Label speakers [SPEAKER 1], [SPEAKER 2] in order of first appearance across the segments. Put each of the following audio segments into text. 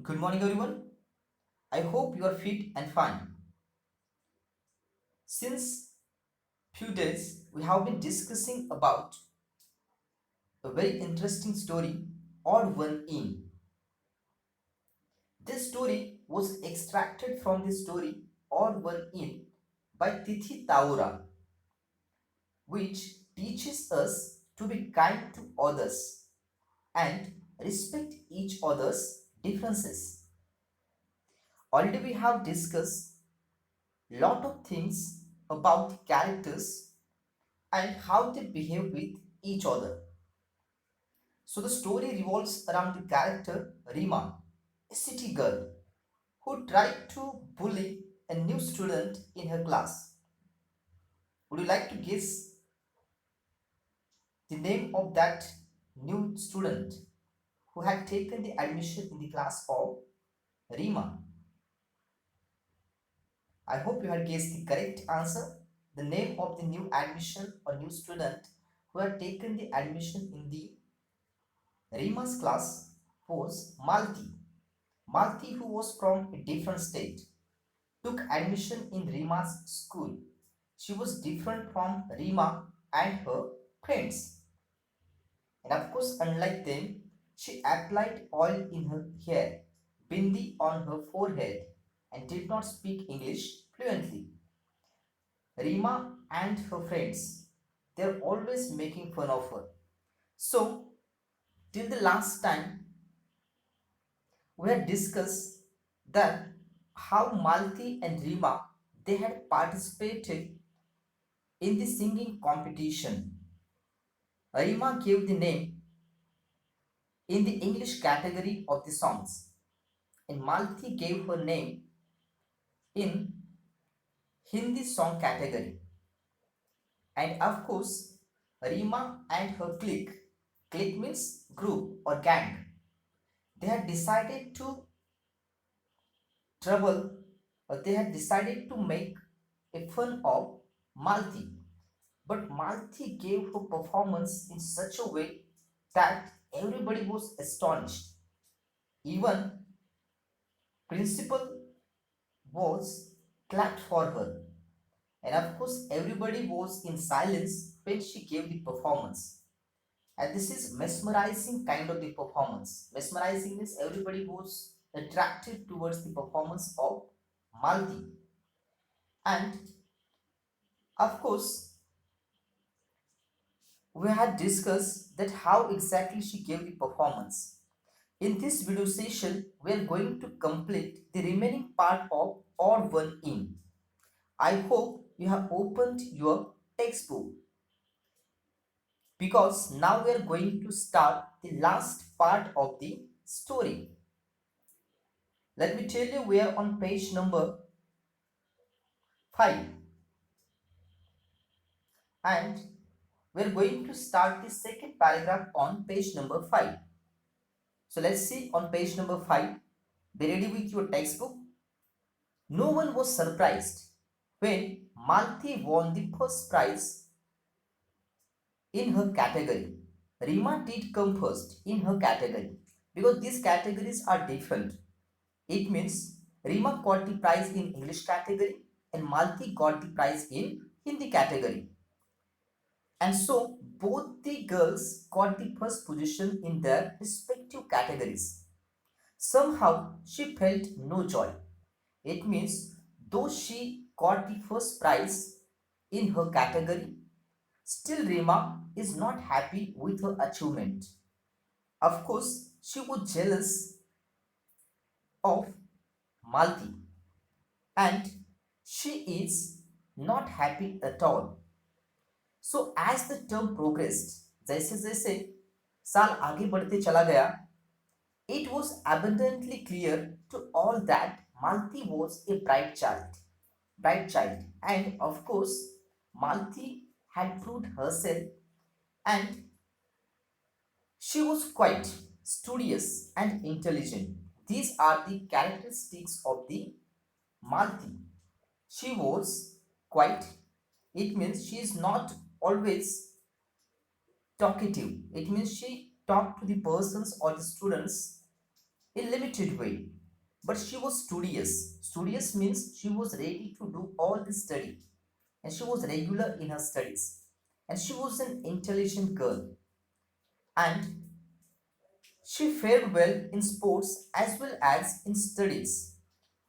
[SPEAKER 1] Good morning, everyone. I hope you are fit and fine. Since few days, we have been discussing about a very interesting story, Odd One In. This story was extracted from the story Odd One In by Tithi Taura, which teaches us to be kind to others and respect each other's differences. Already, we have discussed lot of things about the characters and how they behave with each other. So the story revolves around the character Rima, a city girl who tried to bully a new student in her class. Would you like to guess the name of that new student who had taken the admission in the class of Rima? I hope you had guessed the correct answer. The name of the new admission or new student who had taken the admission in the Rima's class was Malti. Malti, who was from a different state, took admission in Rima's school. She was different from Rima and her friends. And of course, unlike them, she applied oil in her hair, bindi on her forehead, and did not speak English fluently. Rima and her friends, they're always making fun of her. So, till the last time, we had discussed that how Malti and Rima they had participated in the singing competition. Rima gave the name in the English category of the songs, and Malti gave her name in Hindi song category. And of course, Rima and her clique means group or gang, they had decided to trouble or they had decided to make a fun of Malti. But Malti gave her performance in such a way that everybody was astonished. Even principal was clapped for her. And of course, everybody was in silence when she gave the performance. And this is mesmerizing kind of the performance. Mesmerizing means everybody was attracted towards the performance of Malti. And of course, we had discussed that how exactly she gave the performance. In this video session, we are going to complete the remaining part of Odd One In. I hope you have opened your textbook because now we are going to start the last part of the story. Let me tell you, we are on page number 5 and we are going to start the second paragraph on page number 5. So let's see on page number 5. Be ready with your textbook. No one was surprised when Malti won the first prize in her category. Rima did come first in her category because these categories are different. It means Rima got the prize in English category and Malti got the prize in Hindi category. And so both the girls got the first position in their respective categories. Somehow she felt no joy. It means though she got the first prize in her category, still Rima is not happy with her achievement. Of course, she was jealous of Malti and she is not happy at all. So as the term progressed, जैसे जैसे साल आगे बढ़ते चला गया, it was abundantly clear to all that Malti was a bright child, and of course, Malti had proved herself, and she was quite studious and intelligent. These are the characteristics of the Malti. She was quite, it means she is not always talkative. It means she talked to the persons or the students in limited way. But she was studious. Studious means she was ready to do all the study and she was regular in her studies. And she was an intelligent girl and she fared well in sports as well as in studies.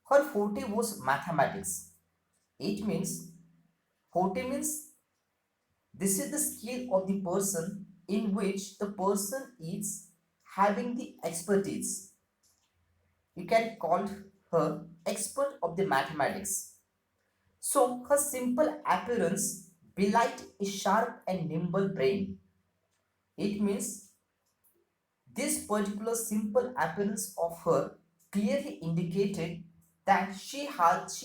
[SPEAKER 1] Her forte was mathematics. It means forte means this is the skill of the person in which the person is having the expertise. You can call her expert of the mathematics. So her simple appearance belied a sharp and nimble brain. It means this particular simple appearance of her clearly indicated that she has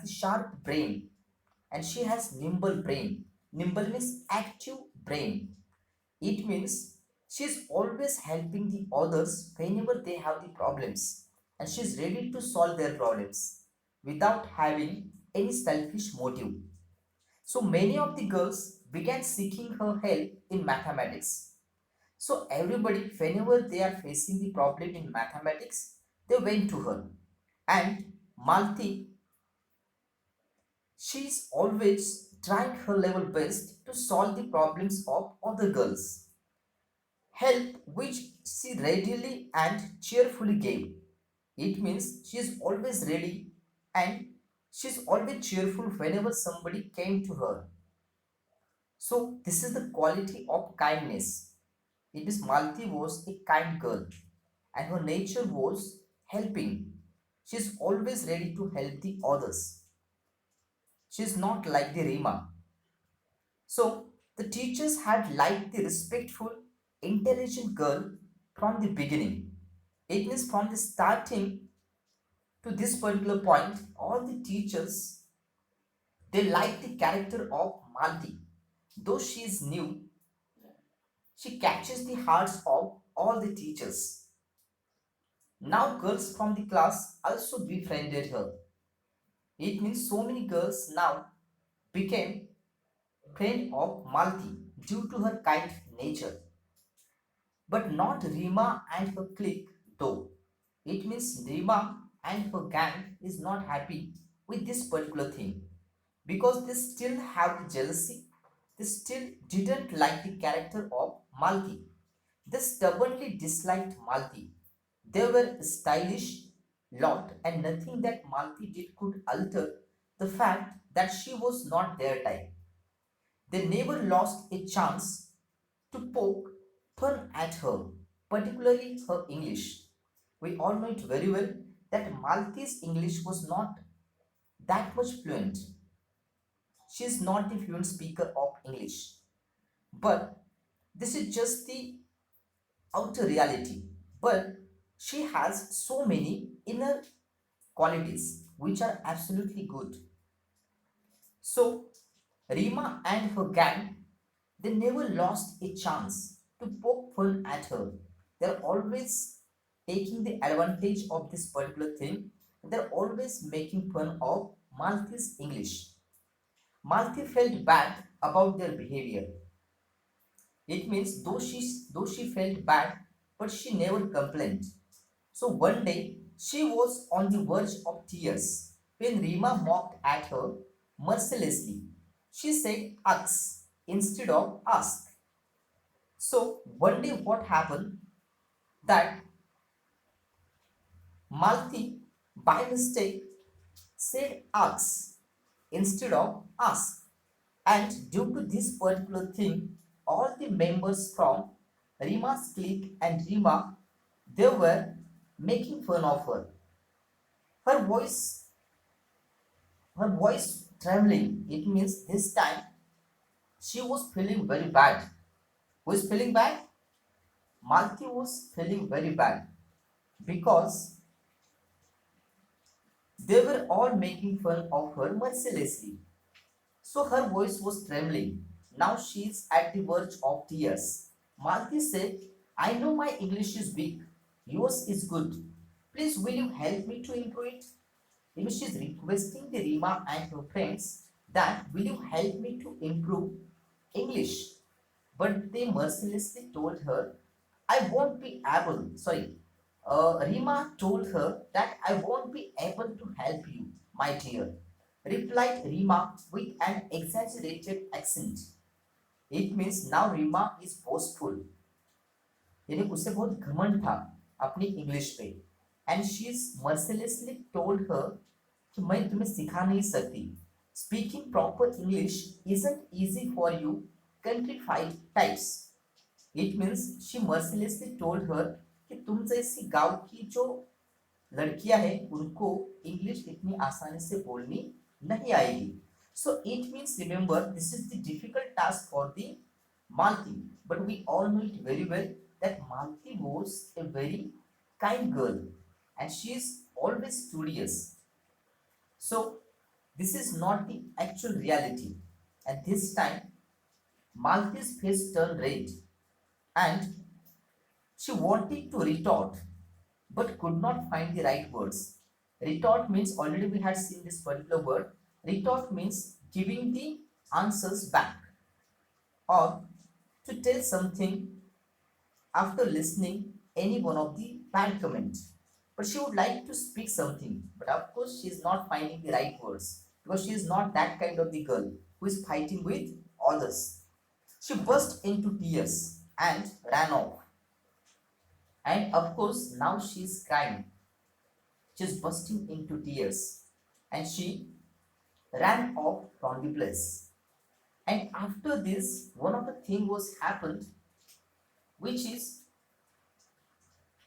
[SPEAKER 1] the sharp brain and she has nimble brain. Nimble means active brain. It means she's always helping the others whenever they have the problems and she's ready to solve their problems without having any selfish motive. So many of the girls began seeking her help in mathematics. So everybody, whenever they are facing the problem in mathematics, they went to her. And Malti, she's always trying her level best to solve the problems of other girls. Help which she readily and cheerfully gave. It means she is always ready and she is always cheerful whenever somebody came to her. So this is the quality of kindness. It is Malti was a kind girl and her nature was helping. She is always ready to help the others. She is not like the Rima. So the teachers had liked the respectful, intelligent girl from the beginning. It means from the starting to this particular point, all the teachers they like the character of Malti. Though she is new, she catches the hearts of all the teachers. Now girls from the class also befriended her. It means so many girls now became friend of Malti due to her kind nature. But not Rima and her clique though. It means Rima and her gang is not happy with this particular thing because they still have the jealousy. They still didn't like the character of Malti. They stubbornly disliked Malti. They were stylish lot and nothing that Malti did could alter the fact that she was not their type. They never lost a chance to poke fun at her, particularly her English. We all know it very well that Malti's English was not that much fluent. She is not the fluent speaker of English. But this is just the outer reality. But she has so many inner qualities which are absolutely good. So Rima and her gang they never lost a chance to poke fun at her. They're always taking the advantage of this particular thing. They're always making fun of Malti's English. Malti felt bad about their behavior. It means though she felt bad, but she never complained. So one day she was on the verge of tears when Rima mocked at her mercilessly. She said "ux" instead of "ask." So one day what happened that Malti by mistake said "ux" instead of "ask." And due to this particular thing, all the members from Rima's clique and Rima they were making fun of her. Her voice her voice trembling. It means this time she was feeling very bad. Who is feeling bad? Malti was feeling very bad because they were all making fun of her mercilessly. So her voice was trembling. Now she is at the verge of tears. Malti said, I know my English is weak. Yours is good. Please will you help me to improve it? She is requesting the Rima and her friends that will you help me to improve English? But they mercilessly told her, I won't be able, sorry, Rima told her that I won't be able to help you, my dear, replied Rima with an exaggerated accent. It means now Rima is boastful. यानी उसे बहुत घमंड था अपनी English पे. And she is mercilessly told her कि मैं तुम्हें सिखा नहीं सकती. Speaking proper English isn't easy for you countrified types. It means she mercilessly told her कि तुम जैसी गांव की जो लड़कियां हैं उनको इंग्लिश इतनी आसानी से बोलनी नहीं आएगी. So it means remember this is the difficult task for the Malti, but we all know it very well that Malti was a very kind girl and she is always studious. So this is not the actual reality. At this time, Malti's face turned red and she wanted to retort but could not find the right words. Retort means already we had seen this particular word. Retort means giving the answers back or to tell something after listening any one of the bad comments. But she would like to speak something, but of course she is not finding the right words because she is not that kind of the girl who is fighting with others. She burst into tears and ran off. And of course now she is crying. She is bursting into tears and she ran off from the place. And after this, one of the thing was happened, which is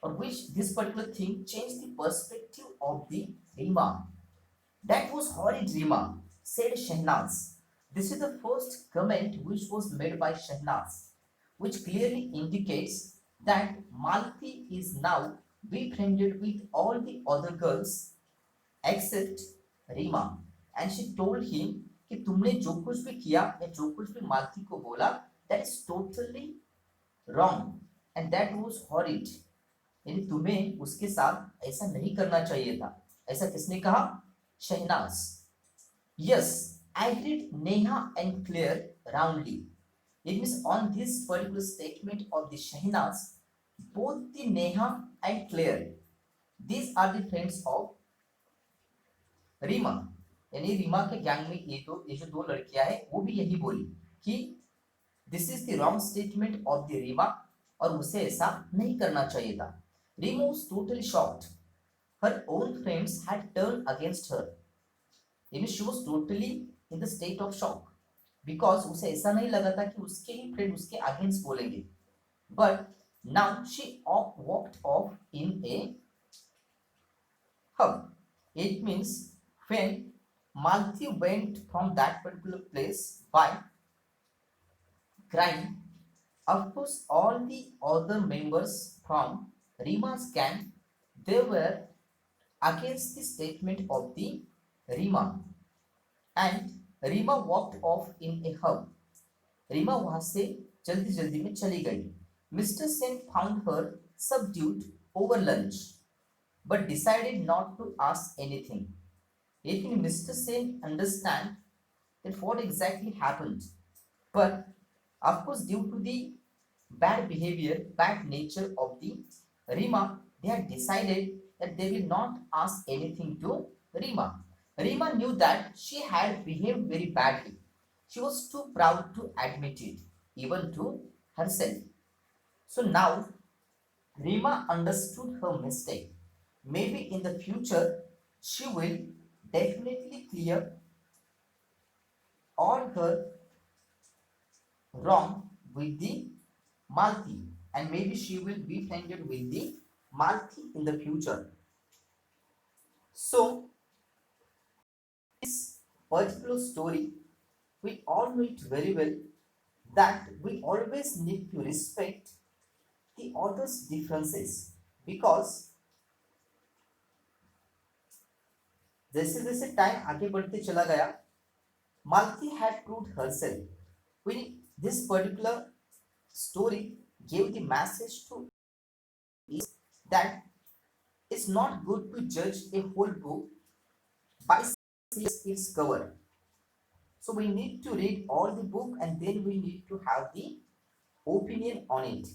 [SPEAKER 1] or which this particular thing changed the perspective of the Rima. That was horrid, Rima, said Shehnaz. This is the first comment which was made by Shehnaz, which clearly indicates that Malti is now befriended with all the other girls except Rima. And she told him कि तुमने जो कुछ भी किया या जो कुछ भी मालती को बोला that is totally wrong and that was horrid. यानी तुम्हें उसके साथ ऐसा नहीं करना चाहिए था. ऐसा किसने कहा? Shehnaaz. Yes, agreed Neha and Claire roundly. It means on this particular statement of the Shehnaz, both the Neha and Claire, these are the friends of Reema. यानी रीमा के गैंग में ये जो दो लड़कियां हैं वो भी यही बोली कि this is the wrong statement of the Reema और उसे ऐसा नहीं करना चाहिए था. Reema was totally shocked. Her own friends had turn against her. यानी she was totally in the state of shock because उसे ऐसा नहीं लगा था कि उसके ही फ्रेंड उसके अगेंस्ट बोलेंगे. But now she walked off in a huff. It means when Malti went from that particular place by crying, of course all the other members from Rima's gang, they were against the statement of the Rima and Rima walked off in a hub. Rima वहां से जल्दी जल्दी में चली गई. Mr. Sen found her subdued over lunch but decided not to ask anything. Even Mr. Sen understand that what exactly happened, but of course due to the bad behavior, bad nature of the Rima, they had decided that they will not ask anything to Rima. Rima knew that she had behaved very badly. She was too proud to admit it, even to herself. So now Rima understood her mistake. Maybe in the future she will definitely clear all her wrong with the Malti and maybe she will be friended with the Malti in the future. So this particular story, we all know it very well that we always need to respect the other's differences because जैसे जैसे time आगे बढ़ते चला गया, Malti had proved herself. When this particular story gave the message to is that it's not good to judge a whole book by its cover. So we need to read all the book and then we need to have the opinion on it.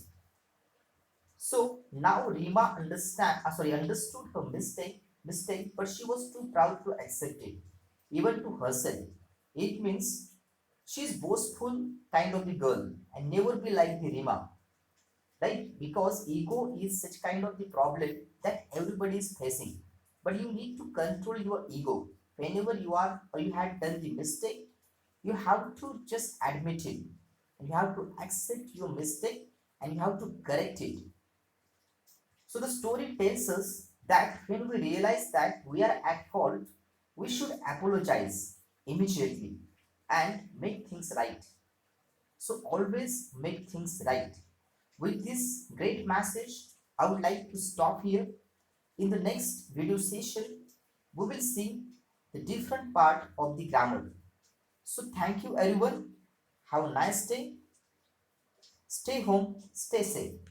[SPEAKER 1] So now Rima understood her mistake, but she was too proud to accept it, even to herself. It means she's boastful kind of the girl and never be like the Rima, right? Because ego is such kind of the problem that everybody is facing. But you need to control your ego. Whenever you are or you had done the mistake, you have to just admit it. And you have to accept your mistake and you have to correct it. So the story tells us that when we realize that we are at fault, we should apologize immediately and make things right. So always make things right. With this great message, I would like to stop here. In the next video session, we will see the different part of the grammar. So thank you everyone. Have a nice day. Stay home, stay safe.